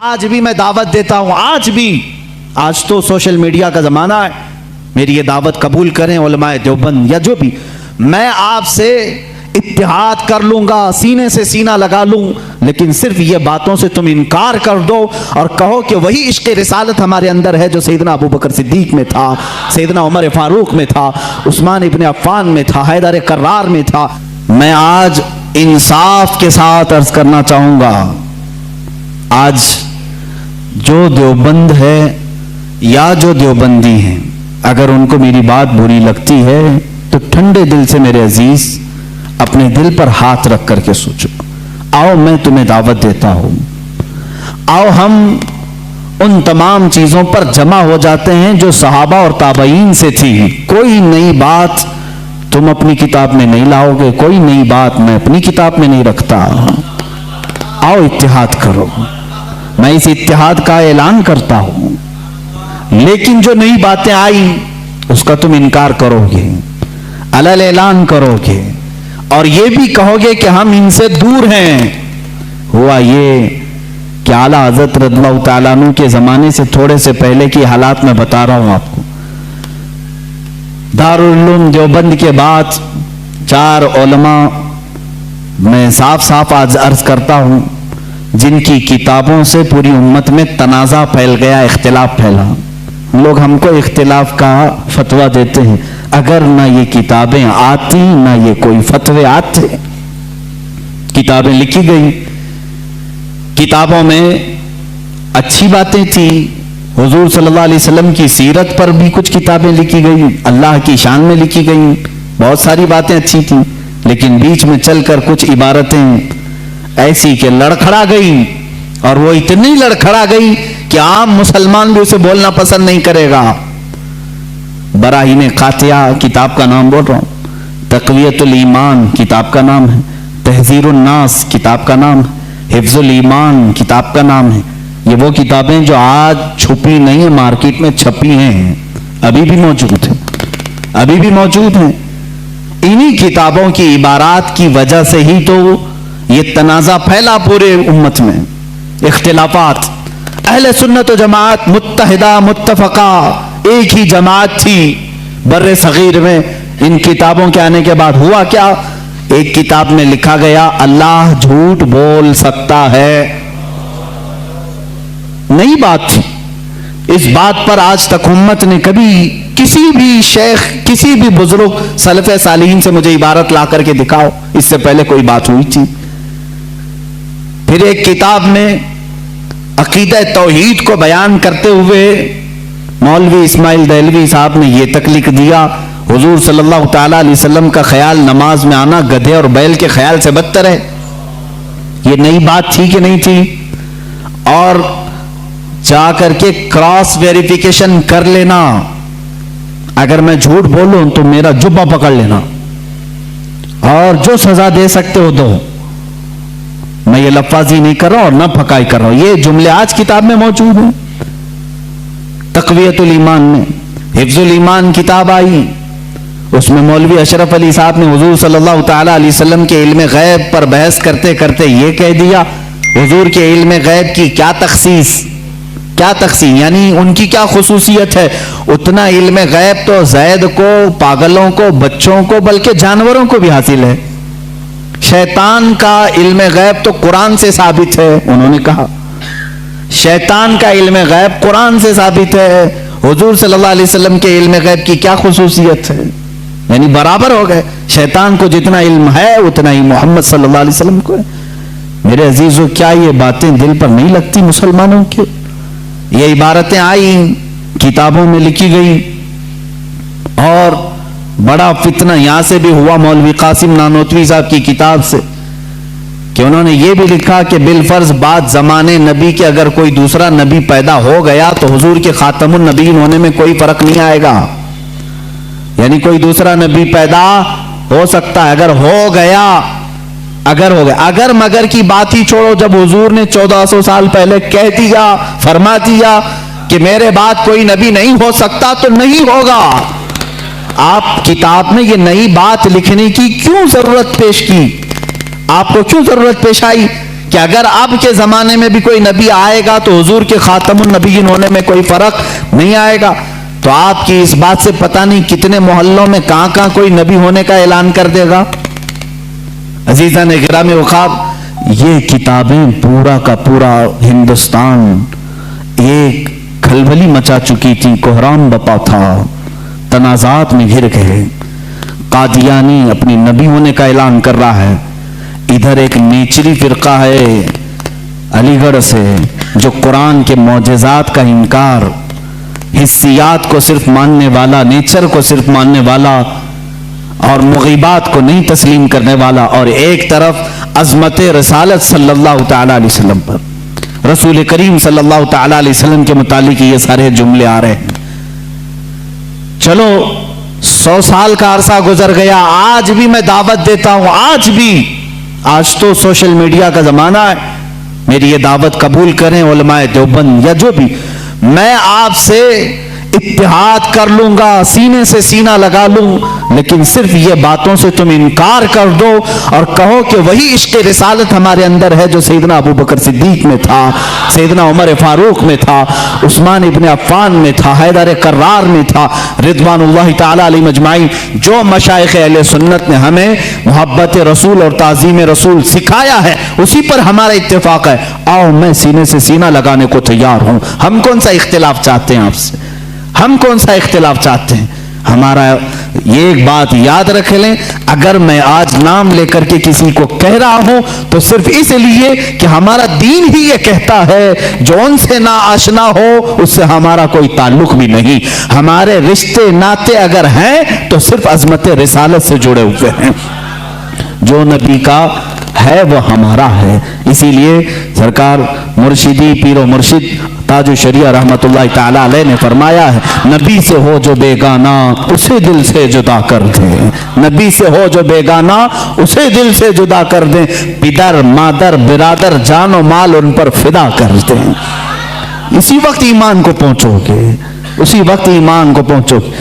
آج بھی میں دعوت دیتا ہوں، آج تو سوشل میڈیا کا زمانہ ہے، میری یہ دعوت قبول کریں علماء دیوبند یا جو بھی، میں آپ سے اتحاد کر لوں گا، سینے سے سینہ لگا لوں، لیکن صرف یہ باتوں سے تم انکار کر دو اور کہو کہ وہی عشق رسالت ہمارے اندر ہے جو سیدنا ابو بکر صدیق میں تھا، سیدنا عمر فاروق میں تھا، عثمان ابن عفان میں تھا، حیدر کرار میں تھا۔ میں آج انصاف کے ساتھ عرض کرنا چاہوں گا، آج جو دیوبند ہے یا جو دیوبندی ہیں، اگر ان کو میری بات بری لگتی ہے تو ٹھنڈے دل سے میرے عزیز اپنے دل پر ہاتھ رکھ کر کے سوچو، آؤ میں تمہیں دعوت دیتا ہوں، آؤ ہم ان تمام چیزوں پر جمع ہو جاتے ہیں جو صحابہ اور تابعین سے تھی۔ کوئی نئی بات تم اپنی کتاب میں نہیں لاؤ گے، کوئی نئی بات میں اپنی کتاب میں نہیں رکھتا۔ آؤ اتحاد کرو، میں اس اتحاد کا اعلان کرتا ہوں، لیکن جو نئی باتیں آئی اس کا تم انکار کرو گے، علل اعلان کرو گے اور یہ بھی کہو گے کہ ہم ان سے دور ہیں۔ ہوا یہ کہ اعلیٰ حضرت رضی اللہ تعالیٰ عنہ کے زمانے سے تھوڑے سے پہلے کی حالات میں بتا رہا ہوں آپ کو۔ دارالعلوم دیوبند کے بعد 4 علماء میں صاف آج عرض کرتا ہوں جن کی کتابوں سے پوری امت میں تنازع پھیل گیا، اختلاف پھیلا۔ لوگ ہم کو اختلاف کا فتویٰ دیتے ہیں، اگر نہ یہ کتابیں آتی نہ یہ کوئی فتوے آتے۔ کتابیں لکھی گئی، کتابوں میں اچھی باتیں تھی، حضور صلی اللہ علیہ وسلم کی سیرت پر بھی کچھ کتابیں لکھی گئی، اللہ کی شان میں لکھی گئی، بہت ساری باتیں اچھی تھیں، لیکن بیچ میں چل کر کچھ عبارتیں ایسی کہ لڑکھڑا گئی، اور وہ اتنی لڑکھڑا گئی کہ عام مسلمان بھی اسے بولنا پسند نہیں کرے گا۔ براہین قاطعہ کتاب کا نام بول رہا ہوں، تقویت الایمان کتاب کا نام ہے، تحذیر الناس کتاب کا نام ہے، حفظ الایمان کتاب کا نام ہے۔ یہ وہ کتابیں جو آج چھپی نہیں ہیں، مارکیٹ میں چھپی ہیں، ابھی بھی موجود ہیں۔ انہی کتابوں کی عبارات کی وجہ سے ہی تو یہ تنازع پھیلا پورے امت میں، اختلافات۔ اہل سنت و جماعت متحدہ متفقہ ایک ہی جماعت تھی بر صغیر میں۔ ان کتابوں کے آنے کے بعد ہوا کیا؟ ایک کتاب میں لکھا گیا اللہ جھوٹ بول سکتا ہے، نئی بات تھی۔ اس بات پر آج تک امت نے کبھی کسی بھی شیخ کسی بھی بزرگ سلف صالحین سے مجھے عبارت لا کر کے دکھاؤ اس سے پہلے کوئی بات ہوئی تھی۔ پھر ایک کتاب میں عقیدہ توحید کو بیان کرتے ہوئے مولوی اسماعیل دہلوی صاحب نے یہ تک لکھ دیا، حضور صلی اللہ تعالی علیہ وسلم کا خیال نماز میں آنا گدھے اور بیل کے خیال سے بدتر ہے۔ یہ نئی بات تھی کہ نہیں تھی؟ اور جا کر کے کراس ویریفیکیشن کر لینا، اگر میں جھوٹ بولوں تو میرا جبہ پکڑ لینا اور جو سزا دے سکتے ہو دو۔ میں یہ لفاظی نہیں کر رہا اور نہ پھکائی کر رہا ہوں، یہ جملے آج کتاب میں موجود ہیں۔ تقویت الایمان میں حفظ الایمان کتاب آئی، اس میں مولوی اشرف علی صاحب نے حضور صلی اللہ تعالی علیہ وسلم کے علم غیب پر بحث کرتے کرتے یہ کہہ دیا، حضور کے علم غیب کی کیا تخصیص یعنی ان کی کیا خصوصیت ہے؟ اتنا علم غیب تو زید کو، پاگلوں کو، بچوں کو، بلکہ جانوروں کو بھی حاصل ہے۔ شیطان کا علم غیب تو قرآن سے ثابت ہے، انہوں نے کہا شیطان کا علم غیب قرآن سے ثابت ہے، حضور صلی اللہ علیہ وسلم کے علم غیب کی کیا خصوصیت ہے؟ یعنی برابر ہو گئے، شیطان کو جتنا علم ہے اتنا ہی محمد صلی اللہ علیہ وسلم کو ہے۔ میرے عزیزو، کیا یہ باتیں دل پر نہیں لگتی مسلمانوں کے؟ یہ عبارتیں آئی، کتابوں میں لکھی گئی، اور بڑا فتنہ یہاں سے بھی ہوا مولوی قاسم نانوتوی صاحب کی کتاب سے کہ انہوں نے یہ بھی لکھا کہ بالفرض بعد زمانے نبی کے اگر کوئی دوسرا نبی پیدا ہو گیا تو حضور کے خاتم النبیین ہونے میں کوئی فرق نہیں آئے گا، یعنی کوئی دوسرا نبی پیدا ہو سکتا ہے اگر مگر کی بات ہی چھوڑو، جب حضور نے 1400 سال پہلے کہہ دیا، فرما دیا کہ میرے بعد کوئی نبی نہیں ہو سکتا تو نہیں ہوگا۔ آپ کتاب میں یہ نئی بات لکھنے کی کیوں ضرورت پیش کی؟ آپ کو کیوں ضرورت پیش آئی کہ اگر اب کے زمانے میں بھی کوئی نبی آئے گا تو حضور کے خاتم النبیین ہونے میں کوئی فرق نہیں آئے گا. تو آپ کی اس بات سے پتہ نہیں کتنے محلوں میں کہاں کہاں کوئی نبی ہونے کا اعلان کر دے گا. عزیزان گرامی وقار، یہ کتابیں پورا کا پورا ہندوستان ایک کھلبلی مچا چکی تھی، کوہرام بپا تھا، تنازعات میں گھر گئے. قادیانی اپنی نبی ہونے کا اعلان کر رہا ہے، ادھر ایک نیچری فرقہ ہے علی گڑھ سے جو قرآن کے معجزات کا انکار، حسیات کو صرف ماننے والا، نیچر کو صرف ماننے والا اور مغیبات کو نہیں تسلیم کرنے والا، اور ایک طرف عظمت رسالت صلی اللہ تعالی علیہ وسلم پر، رسول کریم صلی اللہ تعالی علیہ وسلم کے متعلق یہ سارے جملے آ رہے ہیں. چلو 100 سال کا عرصہ گزر گیا، آج بھی میں دعوت دیتا ہوں، آج تو سوشل میڈیا کا زمانہ ہے، میری یہ دعوت قبول کریں علماء دیوبند یا جو بھی، میں آپ سے اتحاد کر لوں گا، سینے سے سینہ لگا لوں، لیکن صرف یہ باتوں سے تم انکار کر دو اور کہو کہ وہی عشق رسالت ہمارے اندر ہے جو سیدنا ابو بکر صدیق میں تھا، سیدنا عمر فاروق میں تھا، عثمان ابن عفان میں تھا، حیدر کرار میں تھا، رضوان اللہ تعالی علیہ مجمعین. جو مشائخ اہل سنت نے ہمیں محبت رسول اور تعظیم رسول سکھایا ہے اسی پر ہمارا اتفاق ہے. آؤ میں سینے سے سینہ لگانے کو تیار ہوں. ہم کون سا اختلاف چاہتے ہیں آپ سے؟ ہم کون سا اختلاف چاہتے ہیں؟ ہمارا یہ ایک بات یاد رکھ لیں، اگر میں آج نام لے کر کے کسی کو کہہ رہا ہوں تو صرف اس لیے کہ ہمارا دین ہی یہ کہتا ہے جو ان سے نا آشنا ہو اس سے ہمارا کوئی تعلق بھی نہیں. ہمارے رشتے ناتے اگر ہیں تو صرف عظمت رسالت سے جڑے ہوئے ہیں. جو نبی کا ہے وہ ہمارا ہے. اسی لیے سرکار مرشدی پیر و مرشد تاج الشریعہ رحمت اللہ تعالی علیہ نے فرمایا ہے، نبی سے ہو جو بیگانہ اسے دل سے جدا کر دیں. نبی سے ہو جو بیگانہ اسے دل سے جدا کر دیں. پدر مادر برادر جان و مال ان پر فدا کر دیں. اسی وقت ایمان کو پہنچو گے، اسی وقت ایمان کو پہنچو گے.